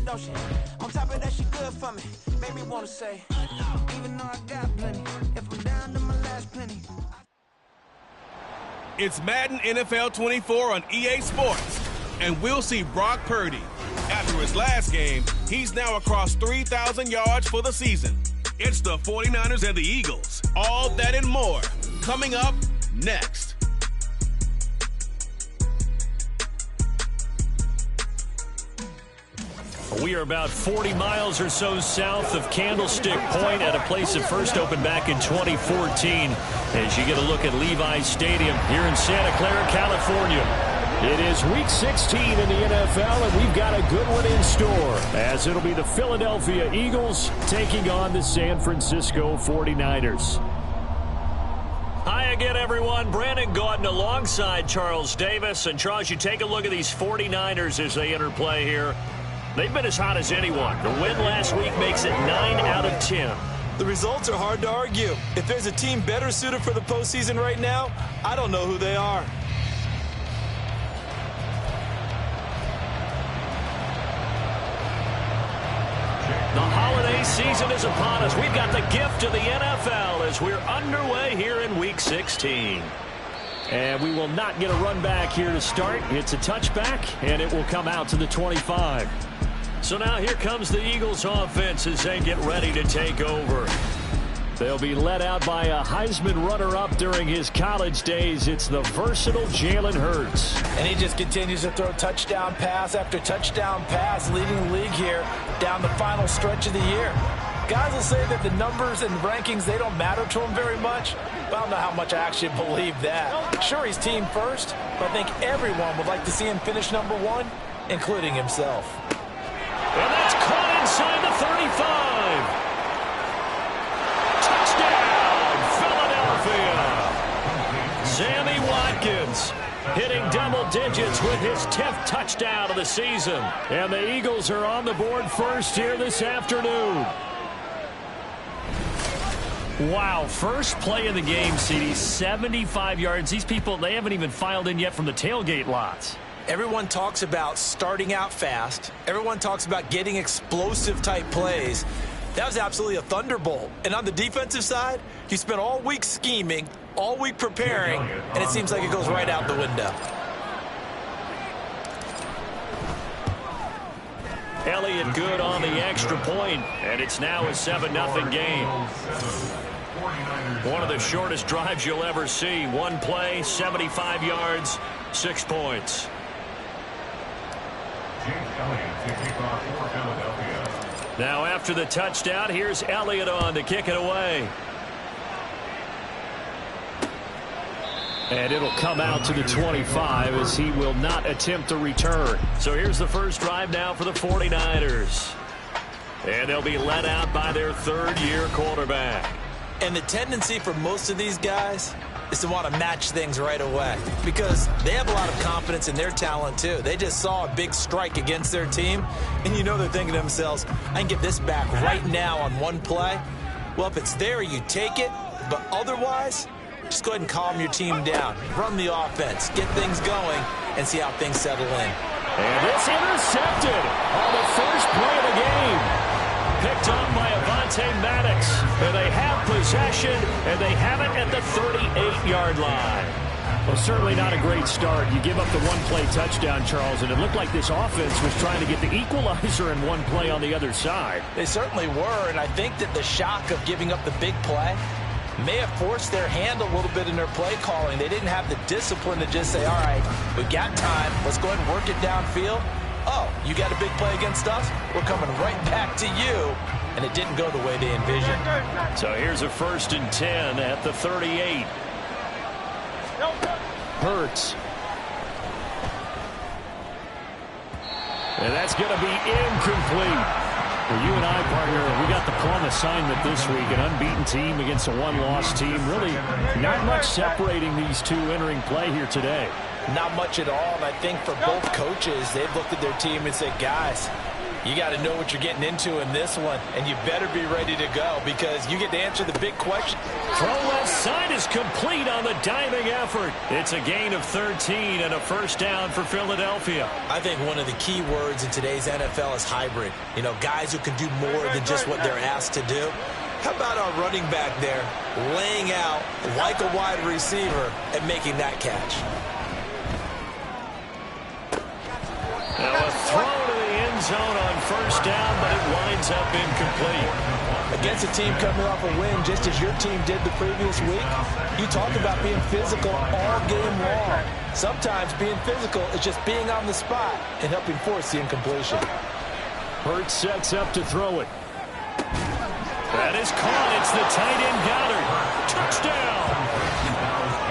don't she? On top of that, she good for me. Make me wanna say, even though I got plenty, if I'm down to my last penny. It's Madden NFL 24 on EA Sports, and we'll see Brock Purdy. After his last game, he's now across 3,000 yards for the season. It's the 49ers and the Eagles. All that and more coming up next. We are about 40 miles or so south of Candlestick Point at a place that first opened back in 2014 as you get a look at Levi's Stadium here in Santa Clara, California. It is Week 16 in the NFL, and we've got a good one in store as it'll be the Philadelphia Eagles taking on the San Francisco 49ers. Hi again, everyone. Brandon Gaudin alongside Charles Davis. And, Charles, you take a look at these 49ers as they enter play here. They've been as hot as anyone. The win last week makes it 9 out of 10. The results are hard to argue. If there's a team better suited for the postseason right now, I don't know who they are. The holiday season is upon us. We've got the gift of the NFL as we're underway here in Week 16. And we will not get a run back here to start. It's a touchback, and it will come out to the 25. So now here comes the Eagles offense as they get ready to take over. They'll be led out by a Heisman runner-up during his college days. It's the versatile Jalen Hurts. And he just continues to throw touchdown pass after touchdown pass, leading the league here down the final stretch of the year. Guys will say that the numbers and rankings, they don't matter to him very much. But I don't know how much I actually believe that. Sure, he's team first, but I think everyone would like to see him finish number one, including himself. And that's caught inside the 35. Touchdown, Philadelphia. Sammy Watkins hitting double digits with his 10th touchdown of the season. And the Eagles are on the board first here this afternoon. Wow, first play of the game, CD, 75 yards. These people, they haven't even filed in yet from the tailgate lots. Everyone talks about starting out fast. Everyone talks about getting explosive-type plays. That was absolutely a thunderbolt. And on the defensive side, you spent all week scheming, all week preparing, and it seems like it goes right out the window. Elliott good on the extra point, and it's now a 7-0 game. One of the shortest drives you'll ever see. One play, 75 yards, 6 points. Now after the touchdown, here's Elliott on to kick it away. And it'll come out to the 25 as he will not attempt a return. So here's the first drive now for the 49ers. And they'll be led out by their third-year quarterback. And the tendency for most of these guys is to want to match things right away because they have a lot of confidence in their talent too. They just saw a big strike against their team, and you know they're thinking to themselves, I can get this back right now on one play. Well, if it's there, you take it, but otherwise, just go ahead and calm your team down. Run the offense, get things going, and see how things settle in. And it's intercepted on the first play of the game. Picked up by Avonte Maddox. And they have possession, and they have it at the 38-yard line. Well, certainly not a great start. You give up the one-play touchdown, Charles, and it looked like this offense was trying to get the equalizer in one play on the other side. They certainly were, and I think that the shock of giving up the big play may have forced their hand a little bit in their play calling. They didn't have the discipline to just say, all right, we've got time. Let's go ahead and work it downfield. Oh, you got a big play against us? We're coming right back to you. And it didn't go the way they envisioned. So here's a 1st and 10 at the 38. Hurts. And that's going to be incomplete. Well, you and I, partner, we got the plum assignment this week. An unbeaten team against a one-loss team. Really not much separating these two entering play here today. Not much at all. And I think for both coaches, they've looked at their team and said, guys, You got to know what you're getting into in this one, and you better be ready to go because you get to answer the big question. Throw left side is complete on the diving effort. It's a gain of 13 and a first down for Philadelphia. I think one of the key words in today's NFL is hybrid. You know, guys who can do more than just what they're asked to do. How about our running back there laying out like a wide receiver and making that catch? Now a throw to the end zone on first down, but it winds up incomplete. Against a team coming off a win just as your team did the previous week, you talked about being physical all game long. Sometimes being physical is just being on the spot and helping force the incompletion. Hurts sets up to throw it. That is caught. It's the tight end Goddard. Touchdown!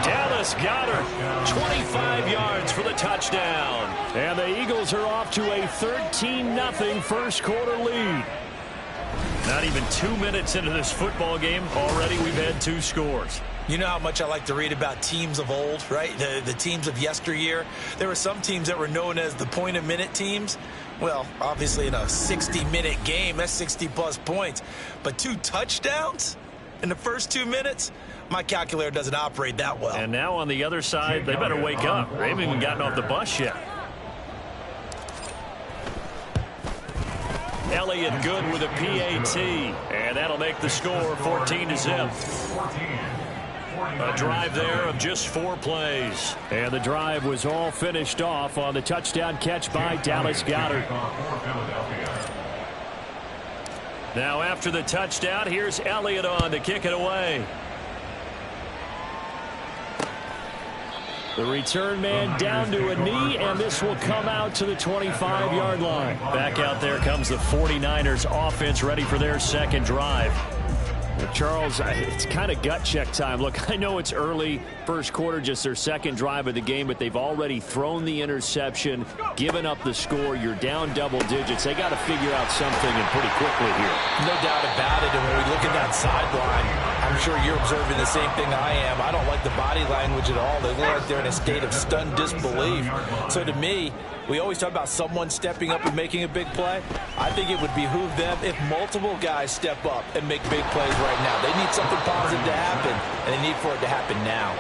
Dallas Goddard, 25 yards for the touchdown. And the Eagles are off to a 13-0 first quarter lead. Not even 2 minutes into this football game, already we've had 2 scores. You know how much I like to read about teams of old, right? The teams of yesteryear. There were some teams that were known as the point-a-minute teams. Well, obviously in a 60-minute game, that's 60-plus points. But 2 touchdowns in the first 2 minutes? My calculator doesn't operate that well. And now on the other side, they better wake up. They haven't even gotten off the bus yet. Elliott good with a PAT, and that'll make the score 14-0. A drive there of just 4 plays. And the drive was all finished off on the touchdown catch by Dallas Goedert. Now after the touchdown, here's Elliott on to kick it away. The return man down to a knee, and this will come out to the 25-yard line. Back out there comes the 49ers offense ready for their second drive. Charles, it's kind of gut check time. Look, I know it's early, first quarter, just their second drive of the game, but they've already thrown the interception, given up the score. You're down double digits. They got to figure out something, and pretty quickly here. No doubt about it, and when we look at that sideline, I'm sure you're observing the same thing I am. I don't like the body language at all. They look like they're in a state of stunned disbelief. So to me, we always talk about someone stepping up and making a big play. I think it would behoove them if multiple guys step up and make big plays right now. They need something positive to happen, and they need for it to happen now.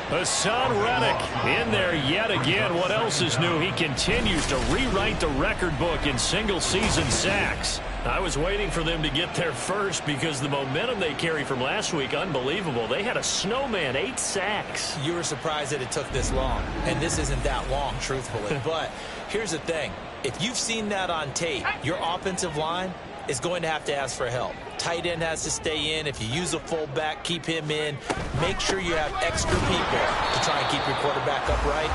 Hassan Reddick in there yet again. What else is new? He continues to rewrite the record book in single-season sacks. I was waiting for them to get there first because the momentum they carry from last week, unbelievable. They had a snowman, 8 sacks. You were surprised that it took this long, and this isn't that long, truthfully. But here's the thing. If you've seen that on tape, your offensive line is going to have to ask for help. Tight end has to stay in. If you use a fullback, keep him in. Make sure you have extra people to try and keep your quarterback upright.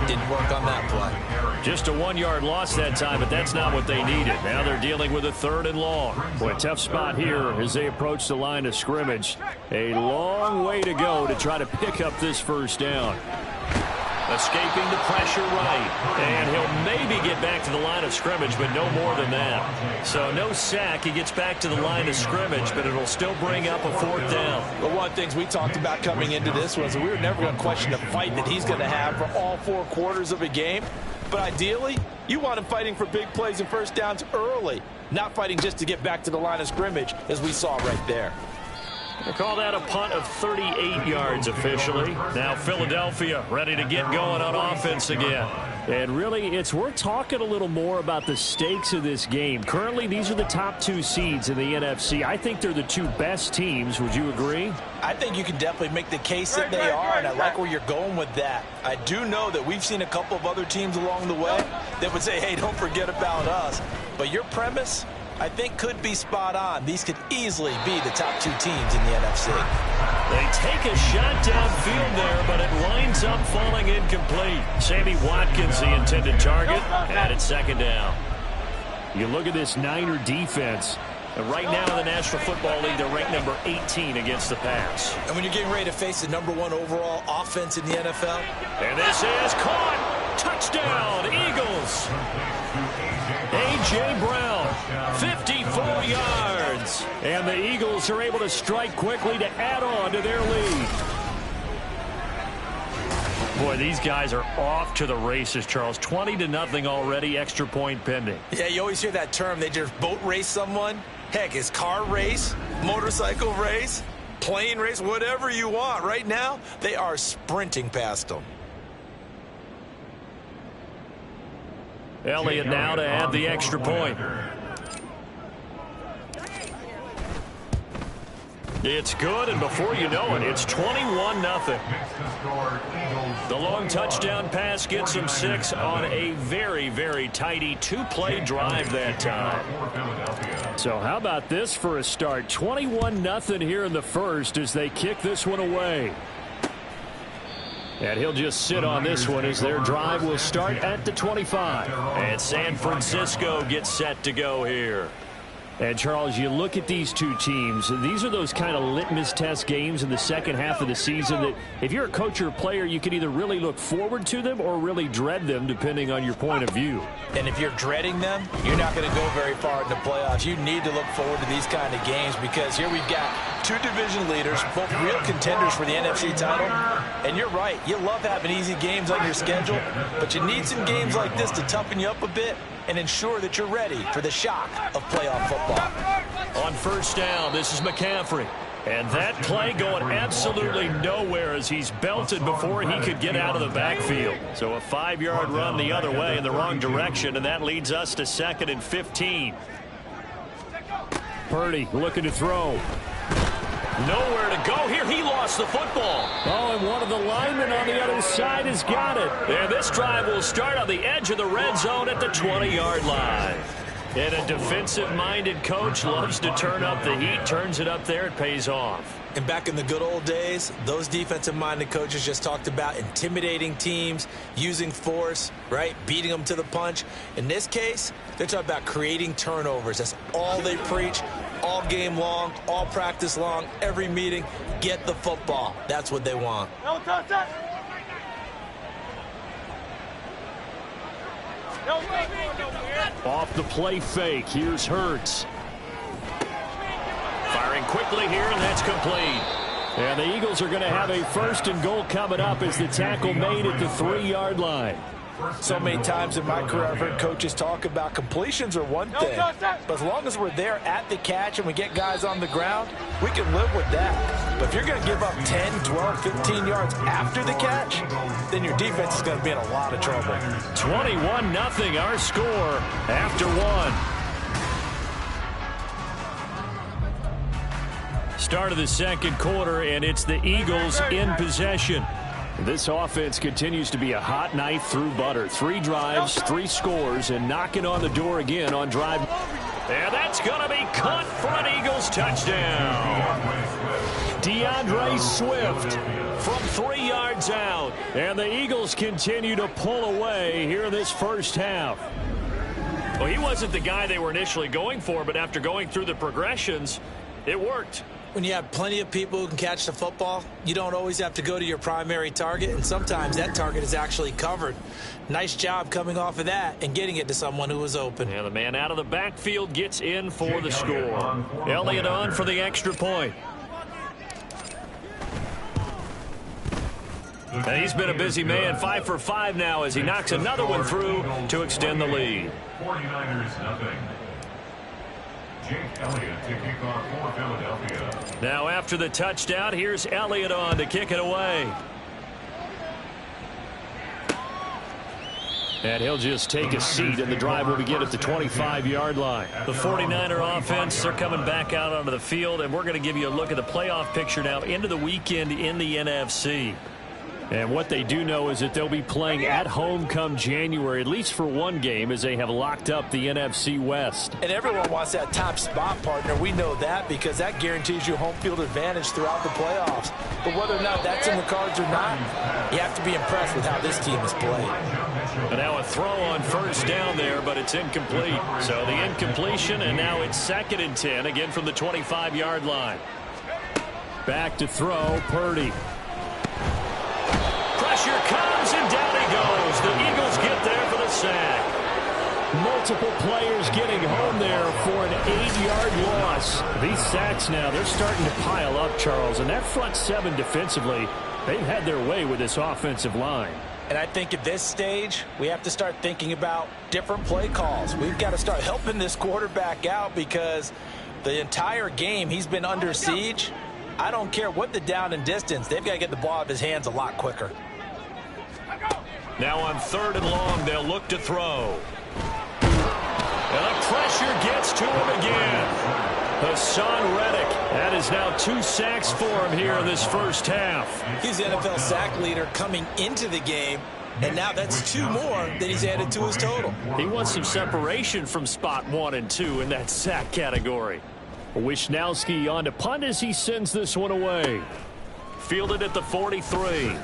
Didn't work on that play. Just a 1-yard loss that time, but that's not what they needed. Now they're dealing with a 3rd and long. Boy, a tough spot here as they approach the line of scrimmage. A long way to go to try to pick up this first down. Escaping the pressure right. And he'll maybe get back to the line of scrimmage, but no more than that. So no sack. He gets back to the line of scrimmage, but it'll still bring up a 4th down. But one of the things we talked about coming into this was that we were never going to question the fight that he's going to have for all 4 quarters of a game. But ideally, you want him fighting for big plays and first downs early, not fighting just to get back to the line of scrimmage, as we saw right there. They call that a punt of 38 yards officially. Now Philadelphia ready to get going on offense again. And really, it's worth talking a little more about the stakes of this game. Currently, these are the top 2 seeds in the NFC. I think they're the 2 best teams. Would you agree? I think you can definitely make the case that they are, and I like where you're going with that. I do know that we've seen a couple of other teams along the way that would say, hey, don't forget about us. But your premise, I think, could be spot on. These could easily be the top 2 teams in the NFC. They take a shot downfield there, but it winds up falling incomplete. Sammy Watkins, the intended target, and it's 2nd down. You look at this Niner defense. And right now in the National Football League, they're ranked number 18 against the pass. And when you're getting ready to face the number 1 overall offense in the NFL. And this is caught. Touchdown, Eagles. A.J. Brown, 54 yards. And the Eagles are able to strike quickly to add on to their lead. Boy, these guys are off to the races, Charles. 20-0 already, extra point pending. Yeah, you always hear that term. They just boat race someone. Heck, it's car race, motorcycle race, plane race, whatever you want. Right now, they are sprinting past them. Elliott now to add the extra point. It's good, and before you know it, it's 21-0. The long touchdown pass gets them 6 on a very, very tidy 2-play drive that time. So how about this for a start? 21-0 here in the first as they kick this one away. And he'll just sit on this one as their drive will start at the 25. And San Francisco gets set to go here. And, Charles, you look at these two teams, and these are those kind of litmus test games in the second half of the season that if you're a coach or a player, you can either really look forward to them or really dread them, depending on your point of view. And if you're dreading them, you're not going to go very far in the playoffs. You need to look forward to these kind of games because here we've got two division leaders, both real contenders for the NFC title. And you're right, you love having easy games on your schedule, but you need some games like this to toughen you up a bit and ensure that you're ready for the shock of playoff football. On first down, this is McCaffrey. And that play going absolutely nowhere as he's belted before he could get out of the backfield. So a 5-yard run the other way in the wrong direction, and that leads us to 2nd and 15. Purdy looking to throw. Nowhere to go here. He lost the football. Oh, and one of the linemen on the other side has got it. And this drive will start on the edge of the red zone at the 20-yard line. And a defensive-minded coach loves to turn up the heat, turns it up there, it pays off. And back in the good old days, those defensive-minded coaches just talked about intimidating teams, using force, right, beating them to the punch. In this case, they're talking about creating turnovers. That's all they preach, all game long, all practice long, every meeting. Get the football. That's what they want. Off the play fake, here's Hurts. Firing quickly here, and that's complete. And the Eagles are going to have a 1st and goal coming up as the tackle made at the 3-yard line. So many times in my career I've heard coaches talk about completions are one thing, but as long as we're there at the catch and we get guys on the ground, we can live with that. But if you're going to give up 10, 12, 15 yards after the catch, then your defense is going to be in a lot of trouble. 21-0 our score after 1. Start of the second quarter, and it's the Eagles in possession. This offense continues to be a hot knife through butter. 3 drives, 3 scores, and knocking on the door again on drive. And that's going to be caught for an Eagles touchdown. DeAndre Swift from 3 yards out. And the Eagles continue to pull away here in this first half. Well, he wasn't the guy they were initially going for, but after going through the progressions, it worked. When you have plenty of people who can catch the football, you don't always have to go to your primary target, and sometimes that target is actually covered. Nice job coming off of that and getting it to someone who was open. And the man out of the backfield gets in for the score. Elliott on for the extra point. And he's been a busy man, 5 for 5 now as he knocks another one through to extend the lead. 49ers nothing. Jake Elliott to kick off for Philadelphia. Now after the touchdown, here's Elliott on to kick it away. And he'll just take a seat, and the drive will begin at the 25-yard line. The 49er offense, they're coming back out onto the field, and we're going to give you a look at the playoff picture now into the weekend in the NFC. And what they do know is that they'll be playing at home come January, at least for one game, as they have locked up the NFC West. And everyone wants that top spot, partner. We know that because that guarantees you home field advantage throughout the playoffs. But whether or not that's in the cards or not, you have to be impressed with how this team has played. And now a throw on first down there, but it's incomplete. So the incompletion, and now it's 2nd and 10, again from the 25-yard line. Back to throw, Purdy. Pressure comes, and down he goes. The Eagles get there for the sack. Multiple players getting home there for an 8-yard loss. These sacks now, they're starting to pile up, Charles. And that front 7 defensively, They've had their way with this offensive line. And I think at this stage, we have to start thinking about different play calls. We've got to start helping this quarterback out because the entire game he's been under siege. I don't care what the down and distance. They've got to get the ball out of his hands a lot quicker. Now on 3rd and long, they'll look to throw. And the pressure gets to him again. Hassan Reddick. That is now 2 sacks for him here in this first half. He's the NFL sack leader coming into the game, and now that's 2 more that he's added to his total. He wants some separation from spot 1 and 2 in that sack category. Wisnowski on to punt as he sends this one away. Fielded at the 43.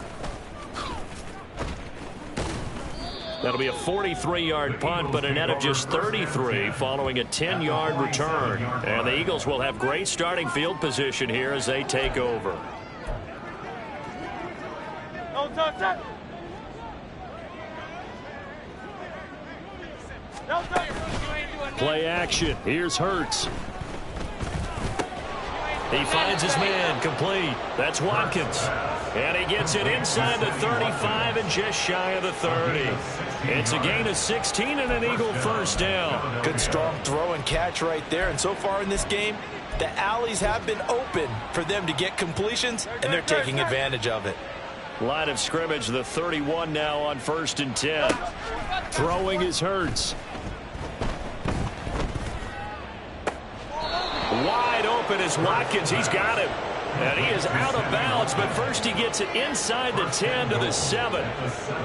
That'll be a 43-yard punt, but a net of just 33 following a 10-yard return. And the Eagles will have great starting field position here as they take over. Play action. Here's Hurts. He finds his man, complete. That's Watkins. And he gets it inside the 35 and just shy of the 30. It's a gain of 16 and an Eagle first down. Good strong throw and catch right there. And so far in this game, the alleys have been open for them to get completions, and they're taking advantage of it. Line of scrimmage, the 31 now on 1st and 10. Throwing is Hurts. Wide open is Watkins. He's got him. And he is out of bounds, but first he gets it inside the 10 to the 7.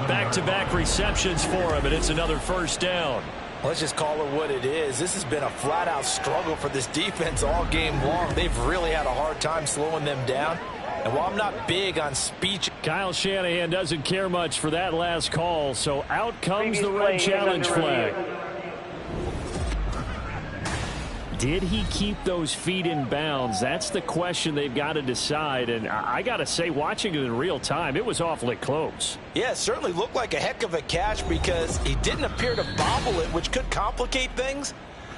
Back-to-back receptions for him, and it's another first down. Let's just call it what it is. This has been a flat-out struggle for this defense all game long. They've really had a hard time slowing them down. And while I'm not big on speech, Kyle Shanahan doesn't care much for that last call, so out comes the red challenge flag. Did he keep those feet in bounds? That's the question they've got to decide. And I got to say, watching it in real time, it was awfully close. Yeah, it certainly looked like a heck of a catch because he didn't appear to bobble it, which could complicate things.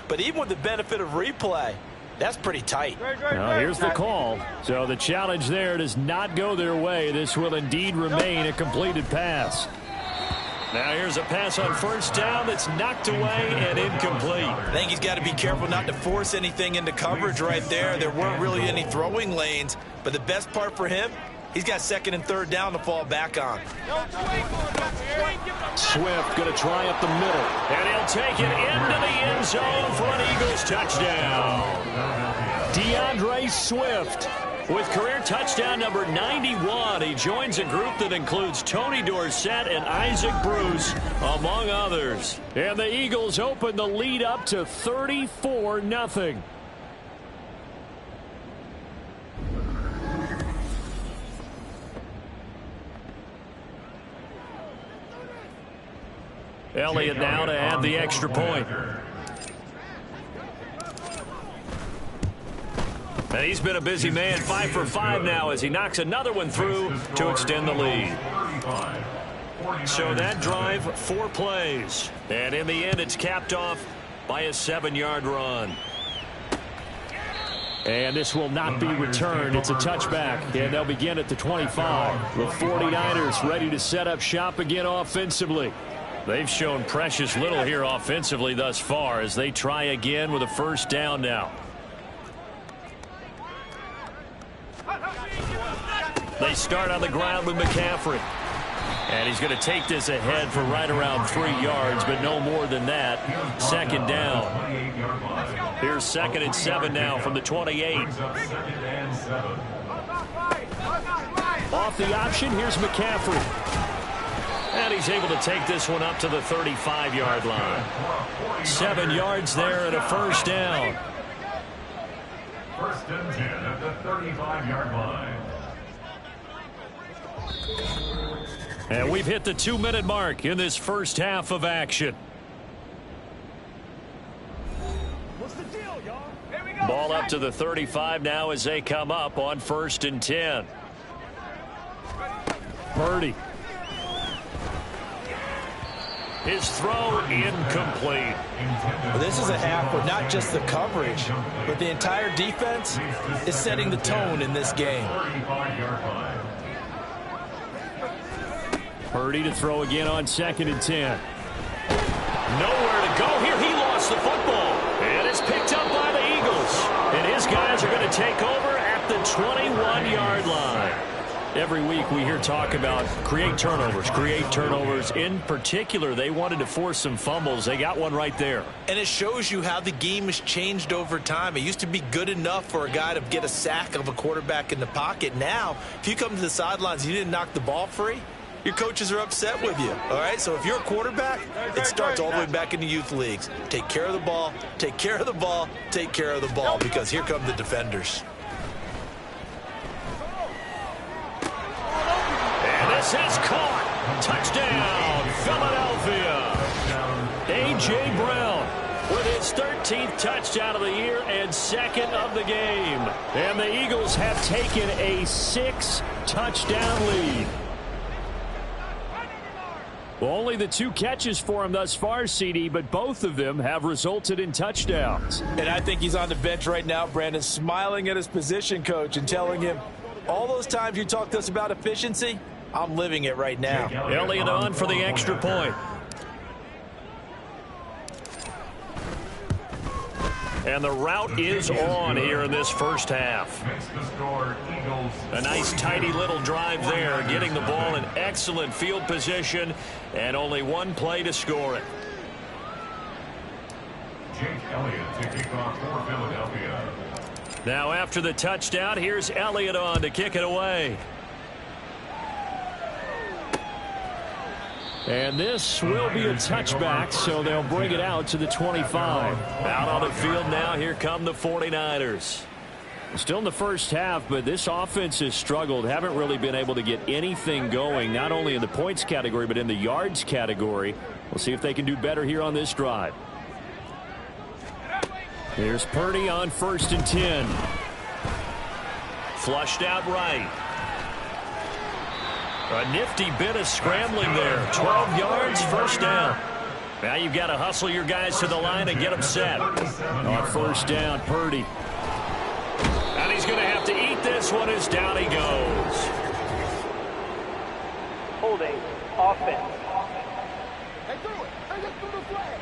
But even with the benefit of replay, that's pretty tight. Now, here's the call. So the challenge there does not go their way. This will indeed remain a completed pass. Now here's a pass on first down that's knocked away and incomplete. I think he's got to be careful not to force anything into coverage right there. There weren't really any throwing lanes, but the best part for him, he's got 2nd and 3rd down to fall back on. Swift going to try up the middle, and he'll take it into the end zone for an Eagles touchdown. DeAndre Swift with career touchdown number 91. He joins a group that includes Tony Dorsett and Isaac Bruce, among others. And the Eagles open the lead up to 34-0. Elliott now to add the extra point. And he's been a busy man, 5 for 5 now as he knocks another one through to extend the lead. So that drive, 4 plays. And in the end, it's capped off by a 7-yard run. And this will not be returned. It's a touchback, and they'll begin at the 25. The 49ers ready to set up shop again offensively. They've shown precious little here offensively thus far as they try again with a first down now. They start on the ground with McCaffrey. And he's going to take this ahead for right around 3 yards, but no more than that. 2nd down. Here's 2nd and 7 now from the 28. Off the option, here's McCaffrey. And he's able to take this one up to the 35-yard line. 7 yards there and a first down. 1st and 10 at the 35-yard line. And we've hit the 2-minute mark in this first half of action. What's the deal, y'all? Here we go. Ball up to the 35 now as they come up on 1st and 10. Purdy. His throw incomplete. Well, this is a half where not just the coverage, but the entire defense is setting the tone in this game. Purdy to throw again on 2nd and 10. Nowhere to go here. He lost the football. And it's picked up by the Eagles. And his guys are going to take over at the 21-yard line. Every week we hear talk about create turnovers. In particular, they wanted to force some fumbles. They got one right there. And it shows you how the game has changed over time. It used to be good enough for a guy to get a sack of a quarterback in the pocket. Now, if you come to the sidelines and you didn't knock the ball free, your coaches are upset with you. All right, so if you're a quarterback, it starts all the way back in the youth leagues. Take care of the ball, take care of the ball, take care of the ball, because here come the defenders. This is caught. Touchdown, Philadelphia. A.J. Brown with his 13th touchdown of the year and 2nd of the game. And the Eagles have taken a 6-touchdown lead. Well, only the 2 catches for him thus far, CD, but both of them have resulted in touchdowns. And I think he's on the bench right now, Brandon, smiling at his position coach and telling him, all those times you talked to us about efficiency, I'm living it right now. Elliott on for the extra point. And the route is on here in this first half. A nice tidy little drive there, getting the ball in excellent field position, and only one play to score it. Jake Elliott to kick off for Philadelphia. Now after the touchdown, here's Elliott on to kick it away. And this will be a touchback, so they'll bring it out to the 25. Out on the field now, here come the 49ers. Still in the first half, but this offense has struggled. Haven't really been able to get anything going, not only in the points category, but in the yards category. We'll see if they can do better here on this drive. Here's Purdy on 1st and 10. Flushed out right. A nifty bit of scrambling there. 12 yards, first down. Now you've got to hustle your guys to the line and get them set. On 1st down, Purdy. And he's going to have to eat this one as down he goes. Holding offense. Hey, do it. Hey, let's do the flag.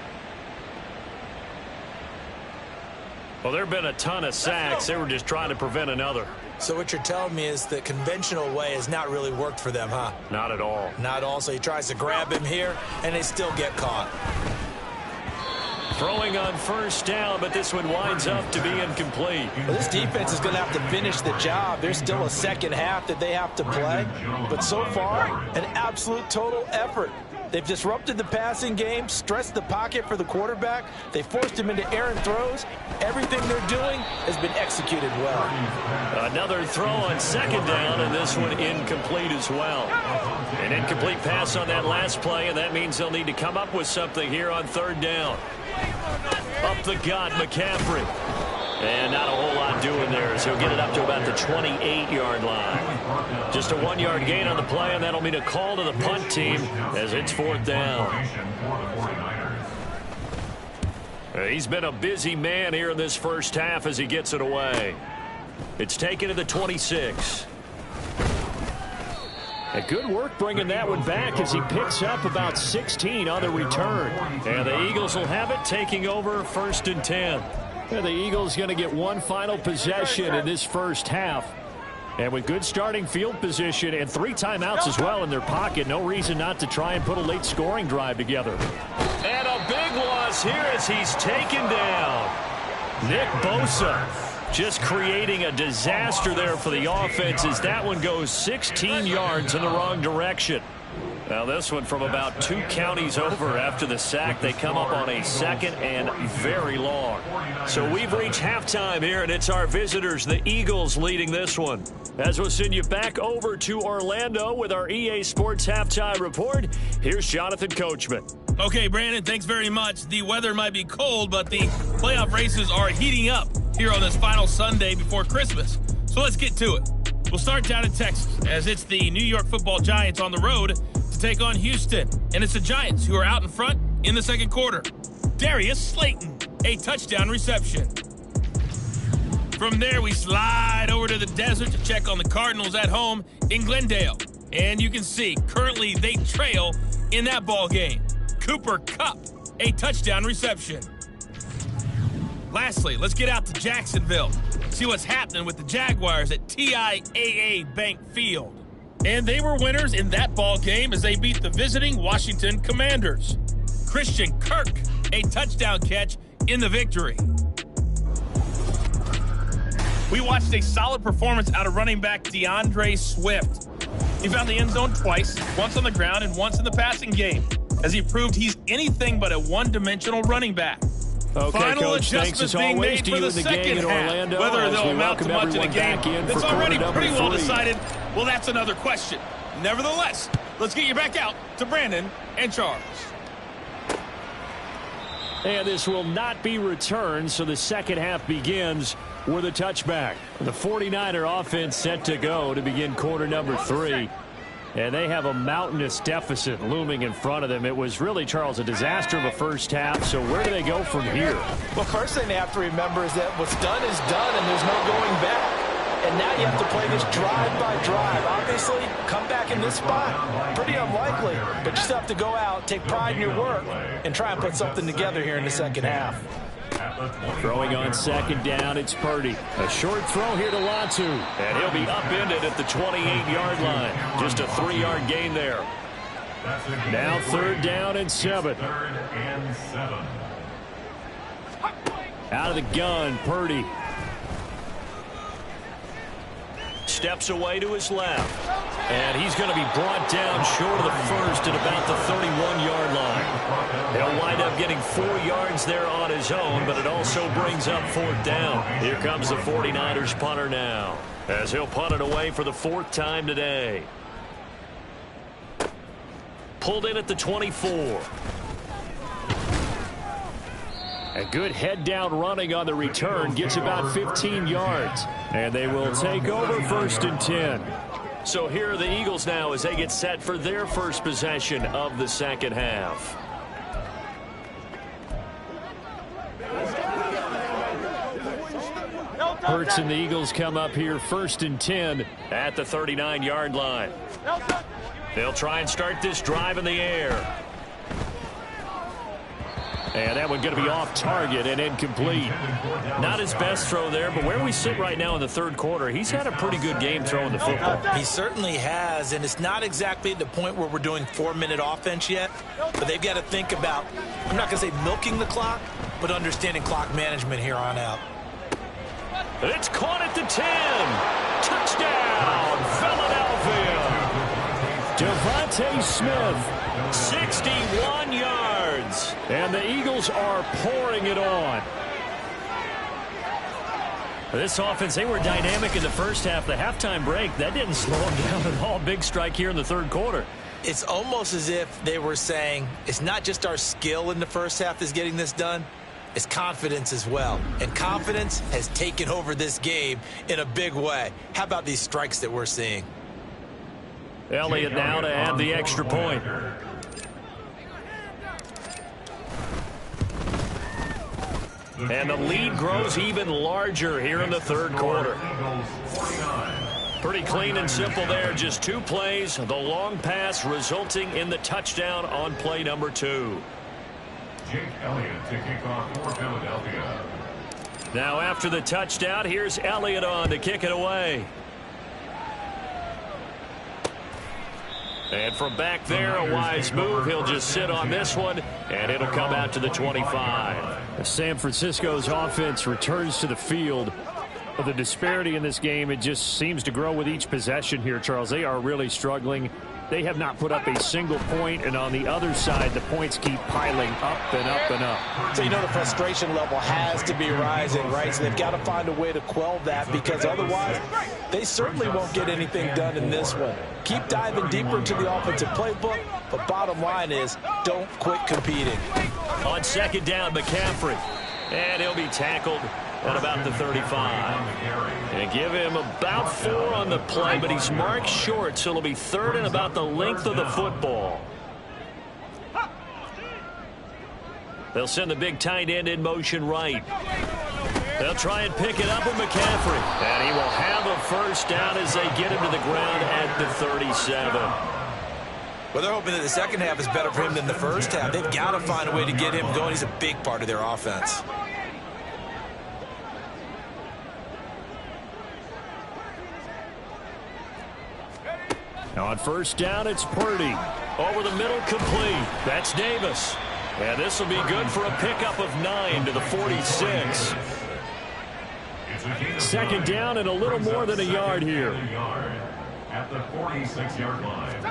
Well, there have been a ton of sacks. They were just trying to prevent another. So what you're telling me is the conventional way has not really worked for them, huh? Not at all. Not at all. So he tries to grab him here, and they still get caught. Throwing on 1st down, but this one winds up to be incomplete. Well, this defense is going to have to finish the job. There's still a second half that they have to play. But so far, an absolute total effort. They've disrupted the passing game, stressed the pocket for the quarterback. They forced him into errant throws. Everything they're doing has been executed well. Another throw on 2nd down, and this one incomplete as well. An incomplete pass on that last play, and that means they'll need to come up with something here on 3rd down. Up the gut, McCaffrey. And not a whole lot doing there as he'll get it up to about the 28-yard line. Just a 1-yard gain on the play, and that'll mean a call to the punt team as it's 4th down. He's been a busy man here in this first half as he gets it away. It's taken to the 26. A good work bringing that one back as he picks up about 16 on the return. And the Eagles will have it, taking over 1st and 10. And the Eagles going to get one final possession in this first half. And with good starting field position and 3 timeouts as well in their pocket, no reason not to try and put a late scoring drive together. And a big loss here as he's taken down. Nick Bosa just creating a disaster there for the offense as that one goes 16 yards in the wrong direction. Now this one from about 2 counties over after the sack. They come up on a 2nd and very long. So we've reached halftime here, and it's our visitors, the Eagles, leading this one. As we'll send you back over to Orlando with our EA Sports Halftime Report, here's Jonathan Coachman. Okay, Brandon, thanks very much. The weather might be cold, but the playoff races are heating up here on this final Sunday before Christmas. So let's get to it. We'll start down in Texas, as it's the New York Football Giants on the road to take on Houston. And it's the Giants who are out in front in the second quarter. Darius Slayton, a touchdown reception. From there, we slide over to the desert to check on the Cardinals at home in Glendale. And you can see, currently they trail in that ball game. Cooper Kupp, a touchdown reception. Lastly, let's get out to Jacksonville. See what's happening with the Jaguars at TIAA Bank Field. And they were winners in that ball game as they beat the visiting Washington Commanders. Christian Kirk, a touchdown catch in the victory. We watched a solid performance out of running back DeAndre Swift. He found the end zone twice, once on the ground and once in the passing game, as he proved he's anything but a one-dimensional running back. Okay, Final Coach, adjustments being made for the second half. Whether they'll amount to much in a game that's already pretty well decided, well, that's another question. Nevertheless, let's get you back out to Brandon and Charles. And this will not be returned, so the second half begins with a touchback. The 49er offense set to go to begin quarter number 3. And they have a mountainous deficit looming in front of them. It was really, Charles, a disaster of a first half. So where do they go from here? Well, first thing they have to remember is that what's done is done, and there's no going back. And now you have to play this drive by drive. Obviously, come back in this spot, pretty unlikely. But you still have to go out, take pride in your work, and try and put something together here in the second half. Throwing on second down, it's Purdy. A short throw here to Latu. And he'll be upended at the 28-yard line. Just a 3-yard gain there. Now third down and 7. Out of the gun, Purdy. Steps away to his left. And he's going to be brought down short of the first at about the 31-yard line. He'll wind up getting 4 yards there on his own, but it also brings up fourth down. Here comes the 49ers punter now, as he'll punt it away for the 4th time today. Pulled in at the 24. A good head-down running on the return gets about 15 yards. And they will take over 1st and 10. So here are the Eagles now as they get set for their first possession of the second half. Hurts and the Eagles come up here 1st and 10 at the 39-yard line. They'll try and start this drive in the air. And that one going to be off target and incomplete. Not his best throw there, but where we sit right now in the third quarter, he's had a pretty good game throwing the football. He certainly has, and it's not exactly at the point where we're doing 4-minute offense yet, but they've got to think about, I'm not going to say milking the clock, but understanding clock management here on out. It's caught at the 10. Touchdown, Philadelphia. Devontae Smith, 61 yards. And the Eagles are pouring it on. This offense, they were dynamic in the first half. The halftime break, that didn't slow them down at all. Big strike here in the third quarter. It's almost as if they were saying, it's not just our skill in the first half that's getting this done, it's confidence as well. And confidence has taken over this game in a big way. How about these strikes that we're seeing? Elliott now to add the extra point. And the lead grows even larger here in the third quarter. Pretty clean and simple there. Just 2 plays. The long pass resulting in the touchdown on play number 2. Jake Elliott to kick off for Philadelphia. Now after the touchdown, here's Elliott on to kick it away. And from back there, a wise move. He'll just sit on this one, and it'll come out to the 25. San Francisco's offense returns to the field. But the disparity in this game, it just seems to grow with each possession here, Charles. They are really struggling. They have not put up a single point, and on the other side, the points keep piling up and up and up. So you know the frustration level has to be rising, right? So they've got to find a way to quell that, because otherwise they certainly won't get anything done in this one. Keep diving deeper into the offensive playbook, but bottom line is don't quit competing. On second down, McCaffrey. And he'll be tackled at about the 35. And give him about 4 on the play, but he's marked short, so it'll be third and about the length of the football. They'll send the big tight end in motion right. They'll try and pick it up with McCaffrey. And he will have a first down as they get him to the ground at the 37. Well, they're hoping that the second half is better for him than the first half. They've got to find a way to get him going. He's a big part of their offense. Now on first down, it's Purdy. Over the middle, complete. That's Davis. And this will be good for a pickup of 9 to the 46. Second down and a little more than a yard here. At the 46-yard line.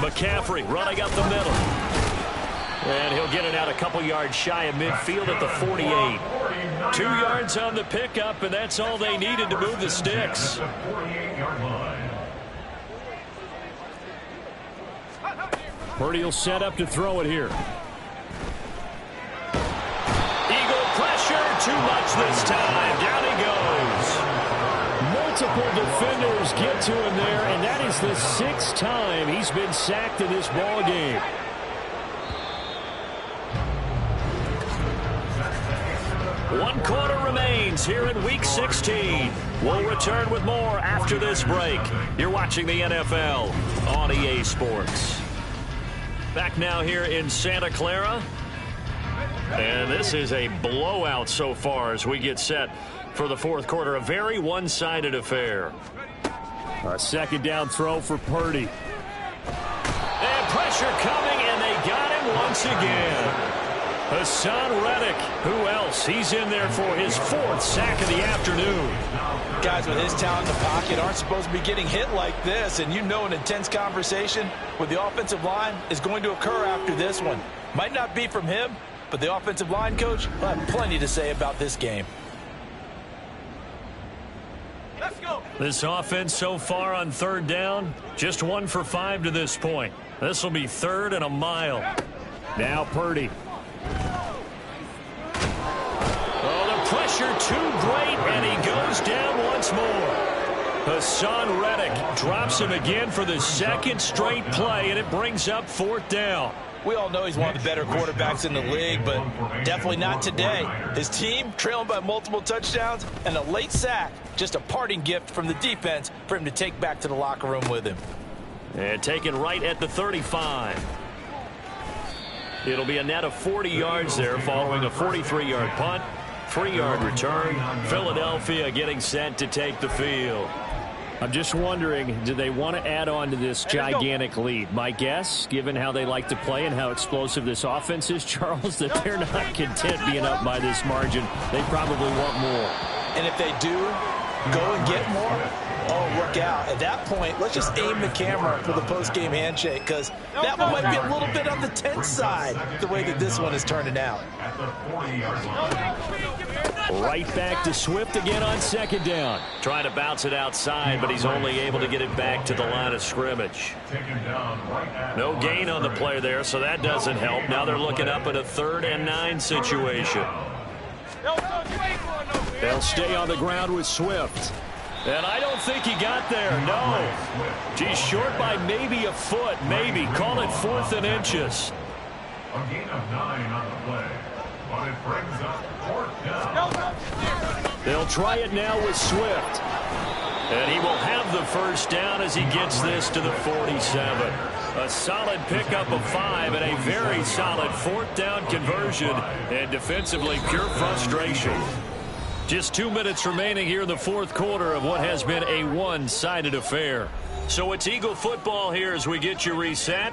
McCaffrey running up the middle. And he'll get it out a couple yards shy of midfield at the 48. 2 yards on the pickup, and that's all they needed to move the sticks. At the 48-yard line. Purdy will set up to throw it here. Eagle pressure, too much this time. Down he goes. Multiple defenders get to him there, and that is the 6th time he's been sacked in this ball game. One quarter remains here in Week 16. We'll return with more after this break. You're watching the NFL on EA Sports. Back now here in Santa Clara. And this is a blowout so far as we get set for the fourth quarter. A very one-sided affair. A second down throw for Purdy. And pressure coming, and they got him once again. Hassan Reddick, who else? He's in there for his 4th sack of the afternoon. Guys with his talent in the pocket aren't supposed to be getting hit like this, and you know an intense conversation with the offensive line is going to occur after this one. Might not be from him, but the offensive line coach will have plenty to say about this game. Let's go. This offense so far on third down, just 1 for 5 to this point. This will be 3rd and a mile. Now Purdy. Oh, the pressure too great, and he goes down once more. Hassan Reddick drops him again for the 2nd straight play, and it brings up 4th down. We all know he's one of the better quarterbacks in the league, but definitely not today. His team trailing by multiple touchdowns, and a late sack, just a parting gift from the defense for him to take back to the locker room with him. And taken right at the 35. It'll be a net of 40 yards there following a 43-yard punt, 3-yard return. Philadelphia getting set to take the field. I'm just wondering, do they want to add on to this gigantic lead? My guess, given how they like to play and how explosive this offense is, Charles, that they're not content being up by this margin. They probably want more. And if they do go and get more, oh, look out. At that point, let's just aim the camera for the post-game handshake, because that one might be a little bit on the tense side, the way that this one is turning out. At the 40-yard line. Right back to Swift again on second down. Trying to bounce it outside, but he's only able to get it back to the line of scrimmage. No gain on the play there, so that doesn't help. Now they're looking up at a 3rd and 9 situation. They'll stay on the ground with Swift. And I don't think he got there, no. He's short by maybe a foot, maybe. Call it 4th and inches. A gain of 9 on the play, but it brings up 4th down. They'll try it now with Swift. And he will have the first down as he gets this to the 47. A solid pickup of 5 and a very solid 4th down conversion. And defensively, pure frustration. Just 2 minutes remaining here in the fourth quarter of what has been a one-sided affair. So it's Eagle football here as we get you reset.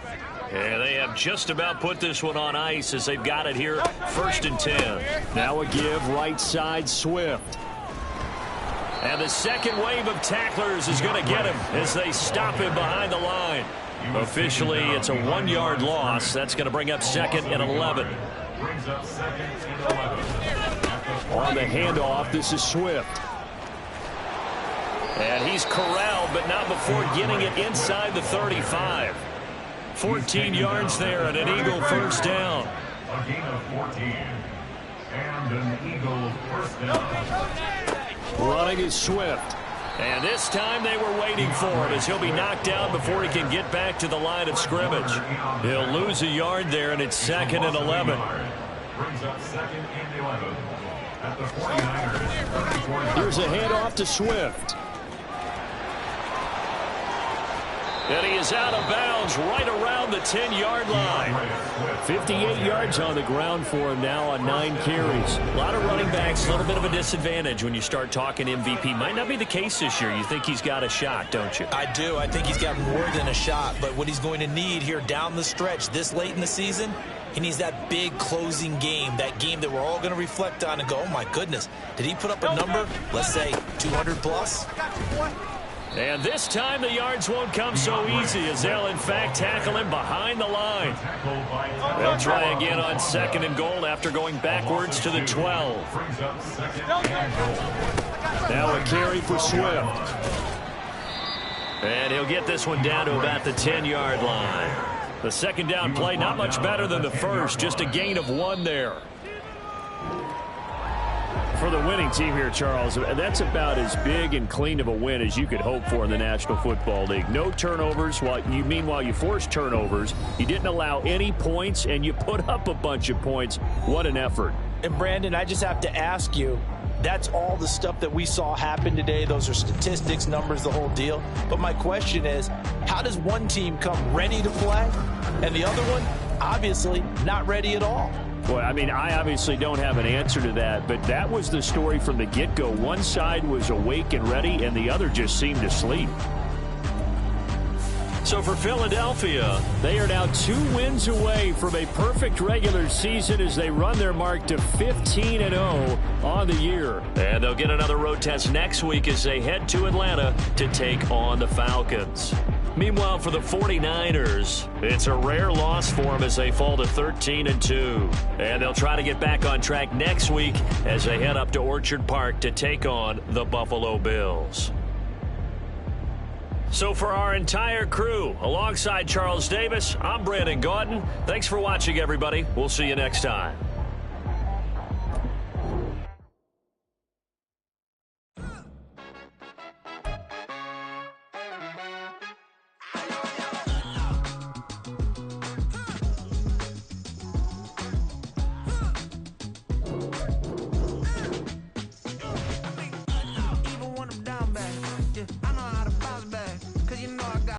And they have just about put this one on ice as they've got it here 1st and 10. Now a give right side Swift. And the second wave of tacklers is going to get him as they stop him behind the line. Officially, it's a 1-yard loss. That's going to bring up 2nd and 11. Brings up 2nd and 11. On the handoff, this is Swift. And he's corralled, but not before getting it inside the 35. 14 yards there and an Eagle first down. A gain of 14. And an Eagle first down. Running is Swift. And this time they were waiting for him as he'll be knocked down before he can get back to the line of scrimmage. He'll lose a yard there, and it's 2nd and 11. Brings up 2nd and 11. At the 49ers, 34 Here's a handoff to Swift. And he is out of bounds right around the 10-yard line. 58 yards on the ground for him now on 9 carries. A lot of running backs, a little bit of a disadvantage when you start talking MVP. Might not be the case this year. You think he's got a shot, don't you? I do. I think he's got more than a shot. But what he's going to need here down the stretch this late in the season, he needs that big closing game, that game that we're all going to reflect on and go, oh, my goodness, did he put up a number, let's say, 200 plus? And this time the yards won't come so easy as they'll, in fact, tackle him behind the line. They'll try again on 2nd and goal after going backwards to the 12. Now a carry for Swift. And he'll get this one down to about the 10-yard line. The second down play not much better than the first, just a gain of 1 there. For the winning team here, Charles, that's about as big and clean of a win as you could hope for in the National Football League. No turnovers. Meanwhile, you forced turnovers. You didn't allow any points, and you put up a bunch of points. What an effort. And, Brandon, I just have to ask you, that's all the stuff that we saw happen today. Those are statistics, numbers, the whole deal. But my question is, how does one team come ready to play, and the other one, obviously, not ready at all? Well, I mean, I obviously don't have an answer to that, but that was the story from the get-go. One side was awake and ready, and the other just seemed to sleep. So for Philadelphia, they are now 2 wins away from a perfect regular season as they run their mark to 15-0 on the year. And they'll get another road test next week as they head to Atlanta to take on the Falcons. Meanwhile, for the 49ers, it's a rare loss for them as they fall to 13-2. And they'll try to get back on track next week as they head up to Orchard Park to take on the Buffalo Bills. So for our entire crew, alongside Charles Davis, I'm Brandon Gaudin. Thanks for watching, everybody. We'll see you next time.